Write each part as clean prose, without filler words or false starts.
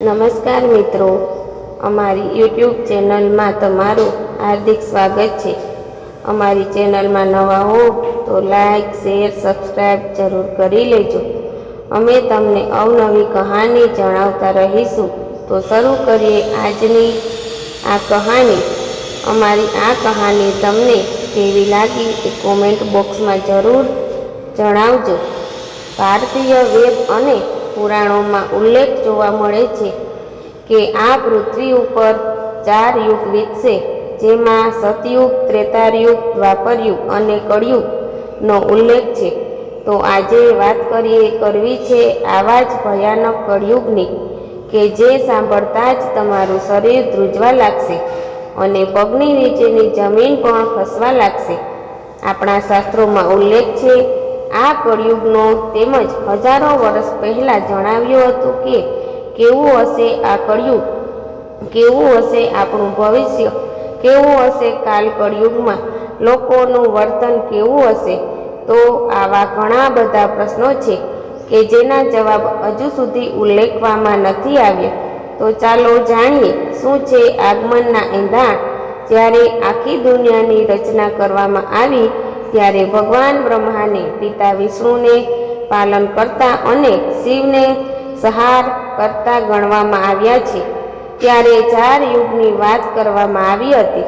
નમસ્કાર મિત્રો, અમારી યુટ્યુબ ચેનલમાં તમારું હાર્દિક સ્વાગત છે। અમારી ચેનલમાં નવા હો તો લાઈક, શેર, સબસ્ક્રાઈબ જરૂર કરી લેજો। અમે તમને અવનવી કહાની જણાવતા રહીશું। તો શરૂ કરીએ આજની આ કહાની। અમારી આ કહાની તમને કેવી લાગી એ કોમેન્ટ બોક્સમાં જરૂર જણાવજો। ભારતીય વેદ અને પુરાણોમાં ઉલ્લેખ જોવા મળે છે કે આ પૃથ્વી ઉપર 4 યુગ વીતશે, જેમાં સતયુગ, ત્રેતાયુગ, દ્વાપરયુગ અને કળયુગનો ઉલ્લેખ છે। તો આજે વાત કરવી છે આવા જ ભયાનક કળયુગની કે જે સાંભળતા જ તમારું શરીર ધ્રુજવા લાગશે અને પગની નીચેની જમીન પણ ખસવા લાગશે। આપણા શાસ્ત્રોમાં ઉલ્લેખ છે આ કળયુગનો, તેમજ હજારો વર્ષ પહેલાં જણાવ્યું હતું કે કેવું હશે આ કળયુગ, કેવું હશે આપણું ભવિષ્ય, કેવું હશે કાલ કળયુગમાં લોકોનું વર્તન કેવું હશે। તો આવા ઘણા બધા પ્રશ્નો છે કે જેના જવાબ હજુ સુધી ઉલ્લેખવામાં નથી આવ્યા। તો ચાલો જાણીએ શું છે આગમનના એંધાણ। જ્યારે આખી દુનિયાની રચના કરવામાં આવી ત્યારે ભગવાન બ્રહ્માને, પિતા વિષ્ણુને પાલન કરતા અને શિવને સંહાર કરતા ગણવામાં આવ્યા છે। ત્યારે 4 યુગની વાત કરવામાં આવી હતી,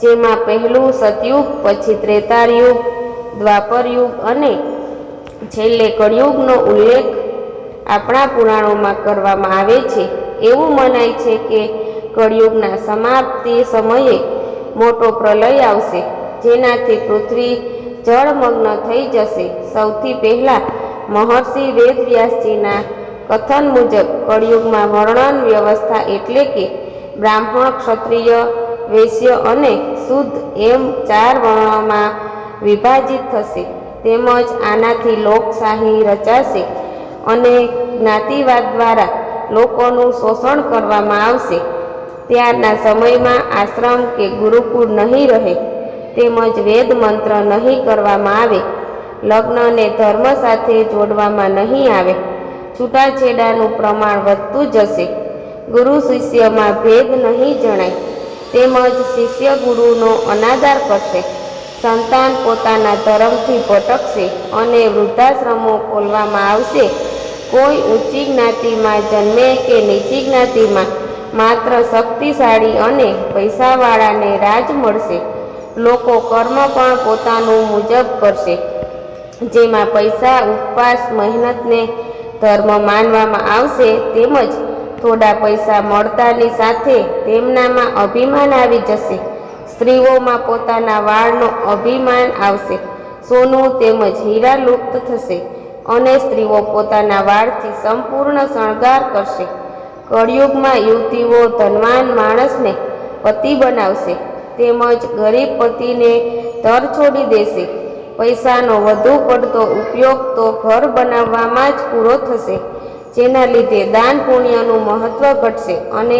જેમાં પહેલું સતયુગ, પછી ત્રેતાયુગ, દ્વાપરયુગ અને છેલ્લે કળયુગનો ઉલ્લેખ આપણા પુરાણોમાં કરવામાં આવે છે। એવું મનાય છે કે કળયુગના સમાપ્તિ સમયે મોટો પ્રલય આવશે, જેનાથી પૃથ્વી જળમગ્ન થઈ જશે। સૌથી પહેલા મહર્ષિ વેદવ્યાસજીના કથન મુજબ કળયુગમાં વર્ણન વ્યવસ્થા એટલે કે બ્રાહ્મણ, ક્ષત્રિય, વૈશ્ય અને શુદ્ર એમ 4 વર્ણોમાં વિભાજિત થશે। તેમજ આનાથી લોકશાહી રચાશે અને જ્ઞાતિવાદ દ્વારા લોકોનું શોષણ કરવામાં આવશે। ત્યારના સમયમાં આશ્રમ કે ગુરુકુળ નહીં રહે, તેમજ વેદ મંત્ર નહીં કરવામાં આવે, લગ્નને ધર્મ સાથે જોડવામાં નહીં આવે, છૂટાછેડાનું પ્રમાણ વધતું જશે, ગુરુ શિષ્યમાં ભેદ નહીં જણાય, તેમજ શિષ્ય ગુરુનો અનાદર કરશે, સંતાન પોતાના ધર્મથી ભટકશે અને વૃદ્ધાશ્રમો ખોલવામાં આવશે। કોઈ ઊંચી જ્ઞાતિમાં જન્મે કે નીચી જ્ઞાતિમાં માત્ર શક્તિશાળી અને પૈસાવાળાને રાજ મળશે। લોકો કર્મ પણ પોતાનું મુજબ કરશે, જેમાં પૈસા, ઉપવાસ, મહેનતને ધર્મ માનવામાં આવશે। તેમજ થોડા પૈસા મળતાની સાથે તેમનામાં અભિમાન આવી જશે। સ્ત્રીઓમાં પોતાના વાળનો અભિમાન આવશે, સોનું તેમજ હીરા લુપ્ત થશે અને સ્ત્રીઓ પોતાના વાળથી સંપૂર્ણ શણગાર કરશે। કળયુગમાં યુવતીઓ ધનવાન માણસને પતિ બનાવશે, તેમજ ગરીબ પતિને તર છોડી દેશે। પૈસાનો વધુ પડતો ઉપયોગ તો ઘર બનાવવામાં જ પૂરો થશે, જેના લીધે દાન પુણ્યનું મહત્વ ઘટશે અને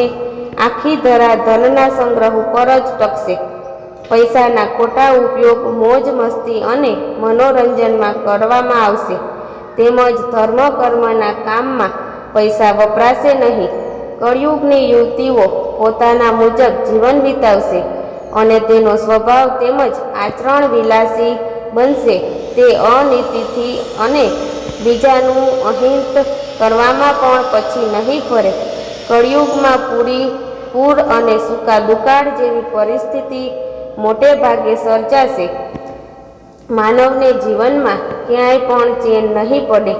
આખી ધરા ધનના સંગ્રહ ઉપર જ ટકશે। પૈસાના ખોટા ઉપયોગ મોજ મસ્તી અને મનોરંજનમાં કરવામાં આવશે, તેમજ ધર્મ કર્મના કામમાં પૈસા વપરાશે નહીં। કળયુગની યુવતીઓ પોતાના મુજબ જીવન વિતાવશે અને તેનો સ્વભાવ તેમજ આચરણ વિલાસી બનશે। તે અનીતિથી અને બીજાનું અહિત કરવામાં પણ પછી નહીં ફરે। કળયુગમાં પૂર અને સૂકા દુકાળ જેવી પરિસ્થિતિ મોટે ભાગે સર્જાશે। માનવને જીવનમાં ક્યાંય પણ ચેન નહીં પડે।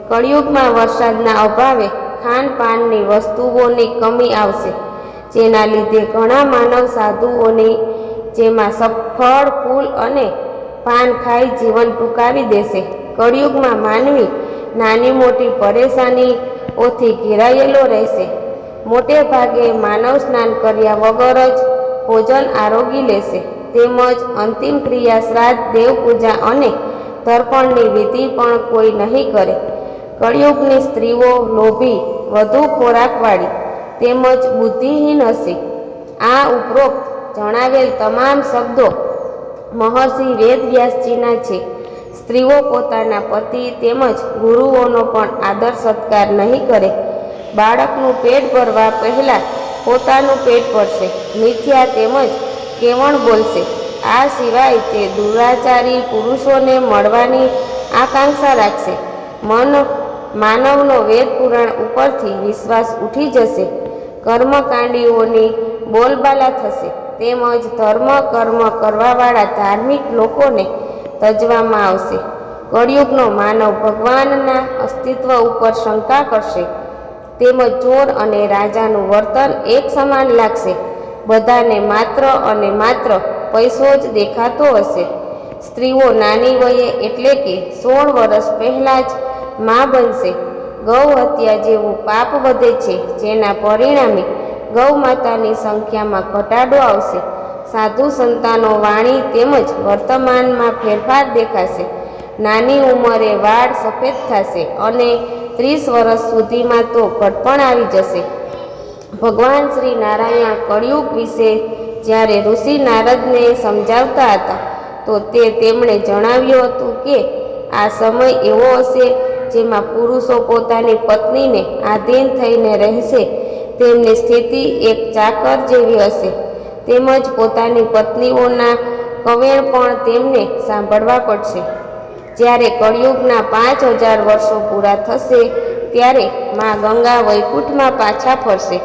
કળયુગમાં વરસાદના અભાવે ખાનપાનની વસ્તુઓની કમી આવશે, જેના લીધે ઘણા માનવ સાધુઓની જેમાં ફળ, ફૂલ અને પાન ખાઈ જીવન ટૂંકાવી દેશે। કળયુગમાં માનવી નાની મોટી પરેશાનીઓથી ઘેરાયેલો રહેશે। મોટે ભાગે માનવ સ્નાન કર્યા વગર જ ભોજન આરોગી લેશે, તેમજ અંતિમ ક્રિયા, શ્રાદ્ધ, દેવપૂજા અને તર્પણની વિધિ પણ કોઈ નહીં કરે। કળયુગની સ્ત્રીઓ લોભી, વધુ ખોરાકવાળી તેમજ બુદ્ધિહીન હશે। આ ઉપરોક્ત જણાવેલ તમામ શબ્દો મહર્ષિ વેદવ્યાસજીના છે। સ્ત્રીઓ પોતાના પતિ તેમજ ગુરુઓનો પણ આદર સત્કાર નહીં કરે, બાળકનું પેટ ભરવા પહેલાં પોતાનું પેટ ભરશે, મિથ્યા તેમજ કેવણ બોલશે. આ સિવાય તે દુરાચારી પુરુષોને મળવાની આકાંક્ષા રાખશે. માનવનો વેદ પુરાણ ઉપરથી વિશ્વાસ ઉઠી જશે. કર્મકાંડીઓની બોલબાલા થશે, તેમજ ધર્મ કર્મ કરવાવાળા ધાર્મિક લોકોને તજવામાં આવશે. કળિયુગનો માનવ ભગવાનના અસ્તિત્વ ઉપર શંકા કરશે, તેમજ ચોર અને રાજાનું વર્તન એક સમાન લાગશે. બધાને માત્ર અને માત્ર પૈસો જ દેખાતો હશે. સ્ત્રીઓ નાની વયે એટલે કે 16 વર્ષ પહેલાં જ મા બનશે. ગૌ હત્યા જેવું પાપ વધે છે, જેના પરિણામે ગૌ માતાની સંખ્યામાં ઘટાડો આવશે. સાધુ સંતાનો વાણી તેમજ વર્તમાનમાં ફેરફાર દેખાશે. નાની ઉંમરે વાળ સફેદ થશે અને 30 વર્ષ સુધીમાં તો ઘટપણ આવી જશે. ભગવાન શ્રી નારાયણ કળિયુગ વિશે જ્યારે ઋષિ નારદને સમજાવતા હતા તો તેમણે જણાવ્યું હતું કે આ સમય એવો હશે જેમાં પુરુષો પોતાની પત્નીને આધીન થઈને રહેશે. તેમની સ્થિતિ એક ચાકર જેવી હશે, તેમજ પોતાની પત્નીઓના કવેણ પણ તેમને સાંભળવા પડશે. જ્યારે કળિયુગના 5000 વર્ષો પૂરા થશે ત્યારે મા ગંગા વૈકુંઠમાં પાછા ફરશે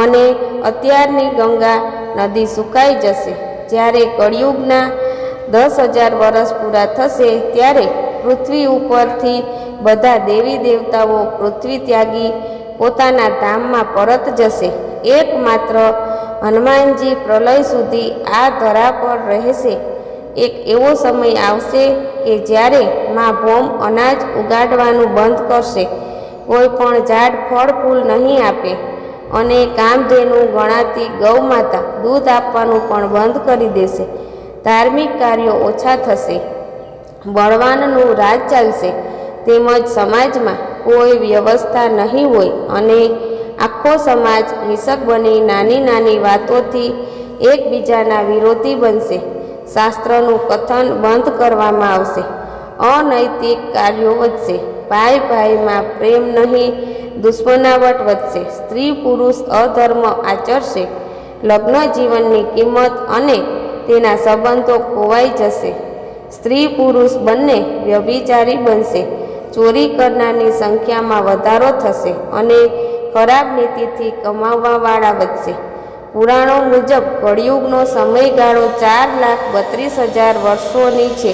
અને અત્યારની ગંગા નદી સુકાઈ જશે. જ્યારે કળિયુગના 10,000 વર્ષ પૂરા થશે ત્યારે પૃથ્વી ઉપરથી બધા દેવી દેવતાઓ પૃથ્વી ત્યાગી પોતાના ધામમાં પરત જશે. એકમાત્ર હનુમાનજી પ્રલય સુધી આ ધરા પર રહેશે. એક એવો સમય આવશે કે જ્યારે મા ભૌમ અનાજ ઉગાડવાનું બંધ કરશે, કોઈ પણ ઝાડ ફળ ફૂલ નહીં આપે અને કામધેનુ ગણાતી ગૌ માતા દૂધ આપવાનું પણ બંધ કરી દેશે. ધાર્મિક કાર્યો ઓછા થશે, બળવાનનું રાજ ચાલશે, તેમજ સમાજમાં કોઈ વ્યવસ્થા નહીં હોય અને આખો સમાજ હિંસક બની નાની નાની વાતોથી એકબીજાના વિરોધી બનશે. શાસ્ત્રનું કથન બંધ કરવામાં આવશે. અનૈતિક કાર્યો વધશે. ભાઈ ભાઈમાં પ્રેમ નહીં, દુશ્મનાવટ વધશે. સ્ત્રી પુરુષ અધર્મ આચરશે. લગ્ન જીવનની કિંમત અને તેના સંબંધો ખોવાઈ જશે. સ્ત્રી પુરુષ બંને વ્યભિચારી બનશે. ચોરી કરનારની સંખ્યામાં વધારો થશે અને ખરાબ નીતિથી કમાવાવાળા વધશે. પુરાણો મુજબ કળિયુગનો સમયગાળો 4,32,000 વર્ષોની છે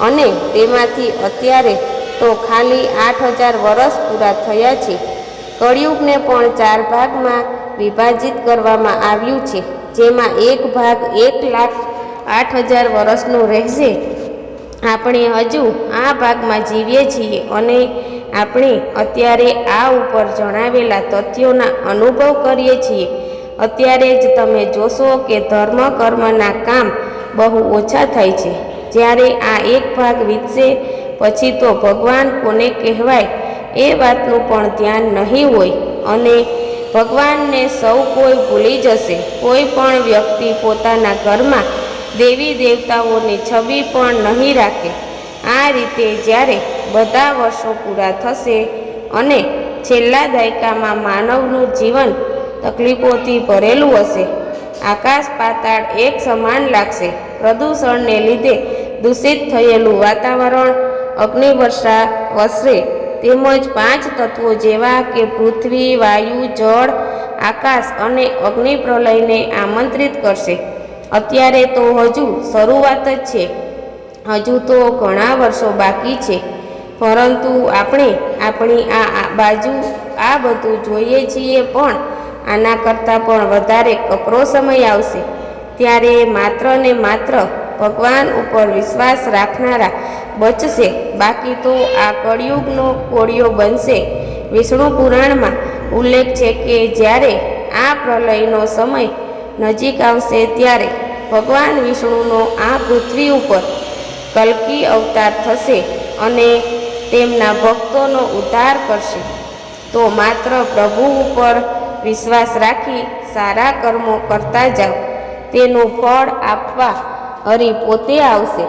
અને તેમાંથી અત્યારે તો ખાલી 8,000 વર્ષ પૂરા થયા છે. કળિયુગને પણ 4 ભાગમાં વિભાજિત કરવામાં આવ્યું છે, જેમાં એક ભાગ 1,08,000 વર્ષનો રહેશે. આપણે હજુ આ ભાગમાં જીવીએ છીએ અને આપણે અત્યારે આ ઉપર જણાવેલા તથ્યોના અનુભવ કરીએ છીએ. અત્યારે જ તમે જોશો કે ધર્મ કર્મના કામ બહુ ઓછા થાય છે. જ્યારે આ એક ભાગ વીતશે પછી તો ભગવાન કોને કહેવાય એ વાતનું પણ ધ્યાન નહીં હોય અને ભગવાનને સૌ કોઈ ભૂલી જશે. કોઈ પણ વ્યક્તિ પોતાના ઘરમાં દેવી દેવતાઓની છબી પણ નહીં રાખે. આ રીતે જ્યારે બધા વર્ષો પૂરા થશે અને છેલ્લા દાયકામાં માનવનું જીવન તકલીફોથી ભરેલું હશે, આકાશ પાતાળ એક સમાન લાગશે. પ્રદૂષણને લીધે દૂષિત થયેલું વાતાવરણ, અગ્નિવર્ષા વરસશે, તેમજ 5 તત્વો જેવા કે પૃથ્વી, વાયુ, જળ, આકાશ અને અગ્નિ પ્રલયને આમંત્રિત કરશે. અત્યારે તો હજુ શરૂઆત જ છે, હજુ તો ઘણા વર્ષો બાકી છે, પરંતુ આપણે આપણી આ બાજુ આ બધું જોઈએ છીએ, પણ આના કરતાં પણ વધારે કપરો સમય આવશે. ત્યારે માત્ર ને માત્ર ભગવાન ઉપર વિશ્વાસ રાખનારા બચશે, બાકી તો આ કળિયુગનો કોળિયો બનશે. વિષ્ણુ પુરાણમાં ઉલ્લેખ છે કે જ્યારે આ પ્રલયનો સમય નજીક આવશે ત્યારે ભગવાન વિષ્ણુનો આ પૃથ્વી ઉપર કલ્કી અવતાર થશે અને તેમના ભક્તોનો ઉદ્ધાર કરશે. તો માત્ર પ્રભુ ઉપર વિશ્વાસ રાખી સારા કર્મો કરતા જાઓ, તેનું ફળ આપવા હરિ પોતે આવશે.